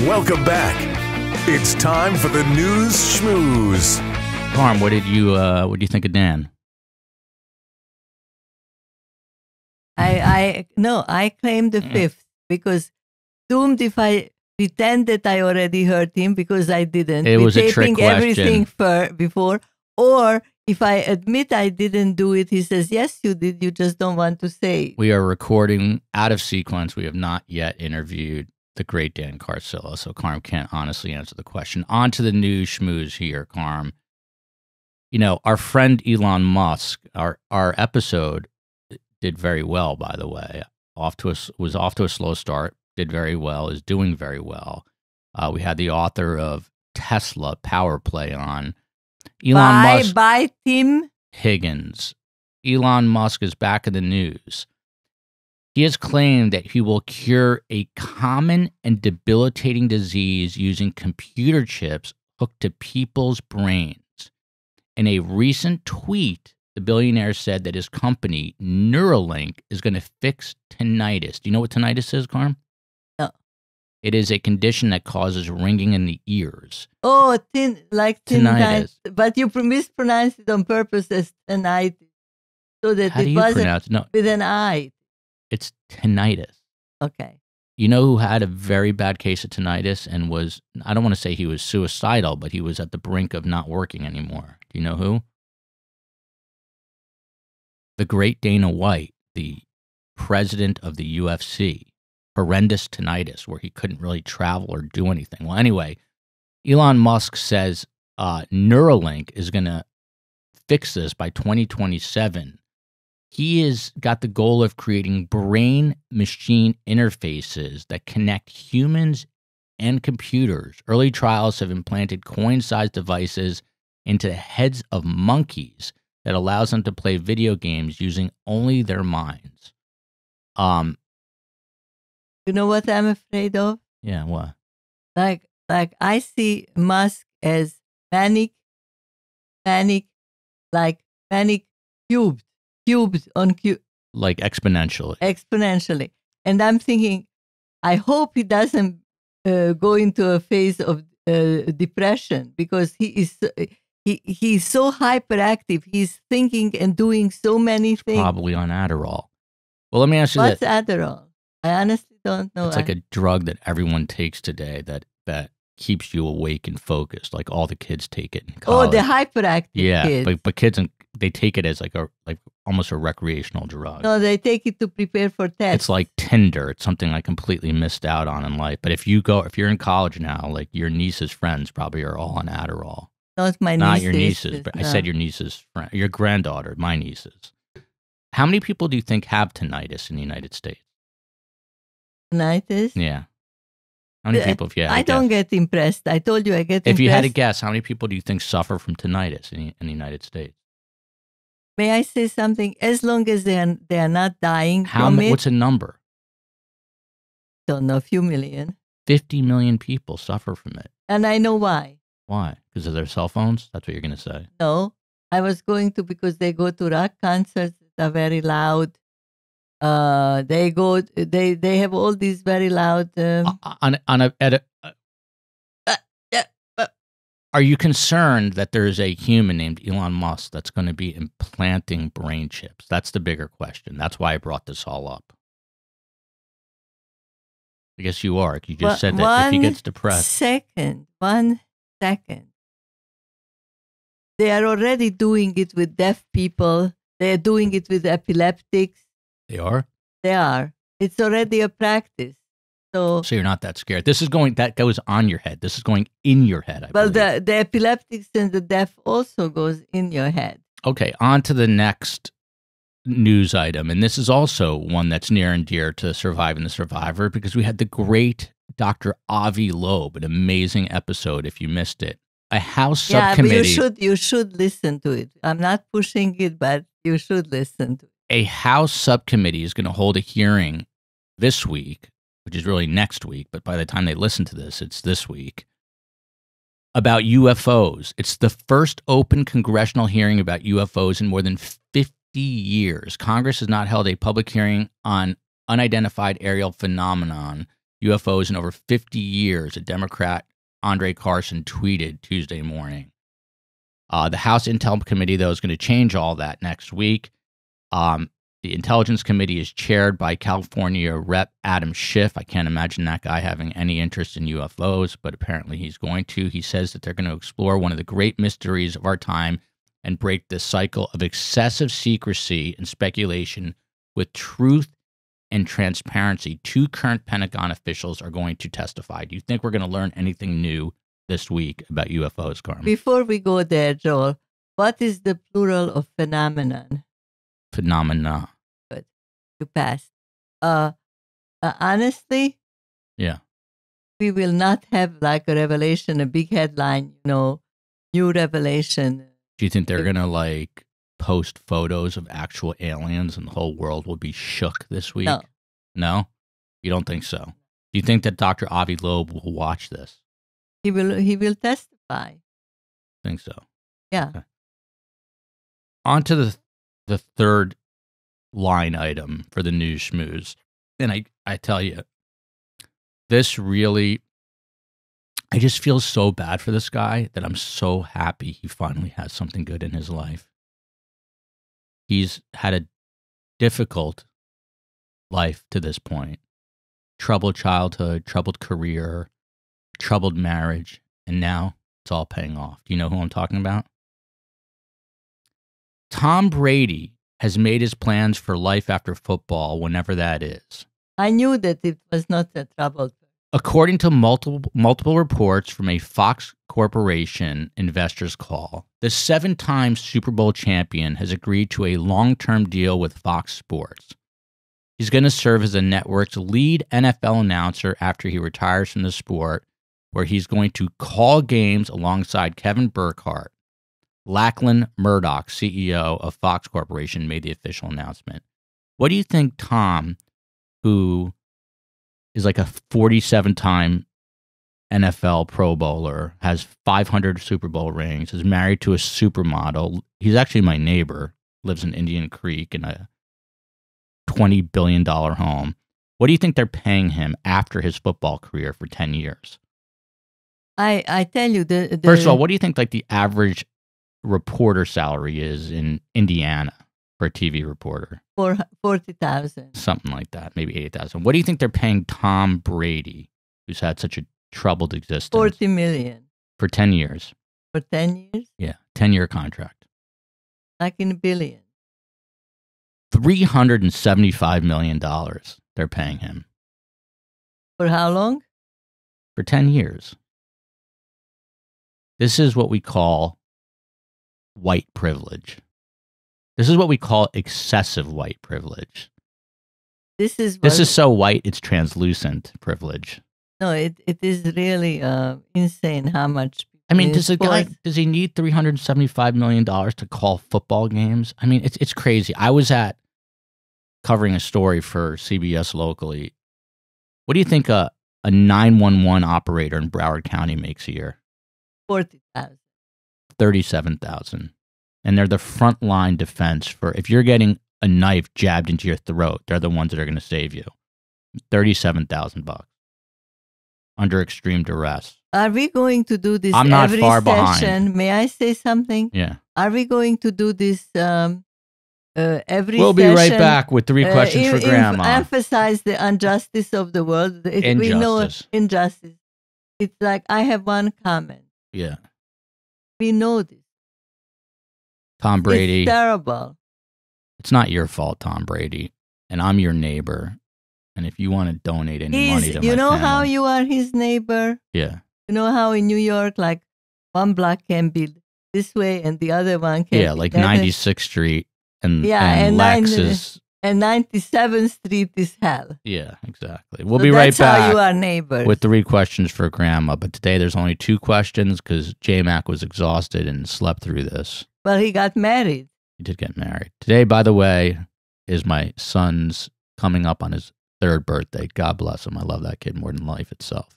Welcome back. It's time for the News Schmooze. Carm, what did you think of Dan? I claim the fifth because doomed if I pretend that I already heard him because I didn't. It was a trick question. Everything before, or if I admit I didn't do it, he says, yes, you did. You just don't want to say it. We are recording out of sequence. We have not yet interviewed the great Dan Carcillo, so Carm can't honestly answer the question. On to the News Schmooze here, Carm. You know, our friend Elon Musk, our episode did very well, by the way. Was off to a slow start, did very well, is doing very well. We had the author of Tesla Power Play on. Musk. By Tim Higgins. Elon Musk is back in the news. He has claimed that he will cure a common and debilitating disease using computer chips hooked to people's brains. In a recent tweet, the billionaire said that his company, Neuralink, is going to fix tinnitus. Do you know what tinnitus is, Carm? No. It is a condition that causes ringing in the ears. Oh, tinnitus. But you mispronounced it on purpose as tinnitus. So that How do you pronounce it? No, with an I. it's tinnitus. Okay. You know who had a very bad case of tinnitus and was, I don't want to say he was suicidal, but he was at the brink of not working anymore. Do you know who? The great Dana White, the president of the UFC. Horrendous tinnitus where he couldn't really travel or do anything. Well, anyway, Elon Musk says Neuralink is going to fix this by 2027. He has got the goal of creating brain-machine interfaces that connect humans and computers. Early trials have implanted coin-sized devices into the heads of monkeys that allows them to play video games using only their minds. You know what I'm afraid of? Yeah, what? Like I see Musk as panic, like panic cubed on cube. Like exponentially. Exponentially. And I'm thinking, I hope he doesn't go into a phase of depression because he's so hyperactive. He's thinking and doing so many things. Probably on Adderall. Well, let me ask you this. What's Adderall? I honestly don't know. It's like a drug that everyone takes today that keeps you awake and focused. Like all the kids take it in college. Oh, the hyperactive kids. but kids, they take it as like almost a recreational drug. No, they take it to prepare for tests. It's like Tinder. It's something I completely missed out on in life. But if you're in college now, like your niece's friends probably are all on Adderall. Not my Not nieces. your nieces, but no. I said your niece's friend, your granddaughter, my nieces. How many people do you think have tinnitus in the United States? Tinnitus? Yeah. How many people, if you had I to don't guess? get impressed. I told you I get impressed. If you had to guess, how many people do you think suffer from tinnitus in the United States? May I say something? As long as they are not dying from it. What's a number? Don't know, a few million. 50 million people suffer from it. And I know why. Why? Because of their cell phones? That's what you're going to say. No, I was going to because they go to rock concerts that are very loud. They have all these very loud. Are you concerned that there is a human named Elon Musk that's going to be implanting brain chips? That's the bigger question. That's why I brought this all up. I guess you are. You just said that if he gets depressed. 1 second. They are already doing it with deaf people. They are doing it with epileptics. They are? They are. It's already a practice. So you're not that scared. That goes on your head. This is going in your head, I believe. The epileptics and the deaf also goes in your head. Okay, on to the next news item. And this is also one that's near and dear to Surviving the Survivor because we had the great Dr. Avi Loeb, an amazing episode if you missed it. A House subcommittee. Yeah, but you should listen to it. I'm not pushing it, but you should listen to it. A House subcommittee is going to hold a hearing this week, which is really next week, but by the time they listen to this, it's this week, about UFOs. It's the first open congressional hearing about UFOs in more than 50 years. Congress has not held a public hearing on unidentified aerial phenomenon, UFOs in over 50 years, a Democrat, Andre Carson, tweeted Tuesday morning. The House Intel Committee, though, is going to change all that next week. The Intelligence Committee is chaired by California Rep. Adam Schiff. I can't imagine that guy having any interest in UFOs, but apparently he's going to. He says that they're going to explore one of the great mysteries of our time and break the cycle of excessive secrecy and speculation with truth and transparency. 2 current Pentagon officials are going to testify. Do you think we're going to learn anything new this week about UFOs, Carmen? Before we go there, Joel, what is the plural of phenomenon? Phenomena. Good. You passed. Honestly, Yeah. we will not have like a revelation, a big headline, new revelation. Do you think they're going to like post photos of actual aliens and the whole world will be shook this week? No. No? You don't think so? Do you think that Dr. Avi Loeb will watch this? He will testify. Think so? Yeah. Okay. On to the third line item for the news schmooze. And I tell you, this really, I just feel so bad for this guy that I'm so happy he finally has something good in his life. He's had a difficult life to this point. Troubled childhood, troubled career, troubled marriage, and now it's all paying off. Do you know who I'm talking about? Tom Brady has made his plans for life after football, whenever that is. I knew that it was not a trouble. According to multiple reports from a Fox Corporation investors call, the 7-time Super Bowl champion has agreed to a long-term deal with Fox Sports. He's going to serve as the network's lead NFL announcer after he retires from the sport, where he's going to call games alongside Kevin Burkhardt. Lachlan Murdoch, CEO of Fox Corporation, made the official announcement. What do you think Tom, who is like a 47-time NFL Pro Bowler, has 500 Super Bowl rings, is married to a supermodel. He's actually my neighbor, lives in Indian Creek in a $20 billion home. What do you think they're paying him after his football career for 10 years? I tell you, First of all, what do you think like the average reporter salary is in Indiana for a TV reporter? 40,000. Something like that, maybe 80,000. What do you think they're paying Tom Brady, who's had such a troubled existence? 40 million. For 10 years. For 10 years? Yeah, 10-year contract. Like in a billion. $375 million they're paying him. For how long? For 10 years. This is what we call white privilege. This is what we call excessive white privilege. This is so white it's translucent privilege. No, it is really insane how much. I mean, does he need $375 million to call football games? I mean, it's crazy. I was covering a story for CBS locally. What do you think a 911 operator in Broward County makes a year? 40,000. 37,000. And they're the frontline defense for if you're getting a knife jabbed into your throat, they're the ones that are going to save you. $37,000 under extreme duress. Are we going to do this I'm not every far session? behind. May I say something? Yeah. Are we going to do this every We'll session? be right back with 3 questions for Grandma. Emphasize the injustice of the world. We know injustice. It's like I have one comment. Yeah. We know this. Tom Brady. It's terrible. It's not your fault, Tom Brady. And I'm your neighbor. And if you want to donate any money to my You know family, how you are his neighbor? Yeah. You know how in New York, like one block can be this way and the other one can be like that way? 96th Street and Lexus. And 97th Street is hell. Yeah, exactly. We'll be right back. That's how you are neighbors. With 3 questions for Grandma. But today there's only 2 questions because J-Mac was exhausted and slept through this. Well, he got married. He did get married. Today, by the way, is my son's coming up on his 3rd birthday. God bless him. I love that kid more than life itself.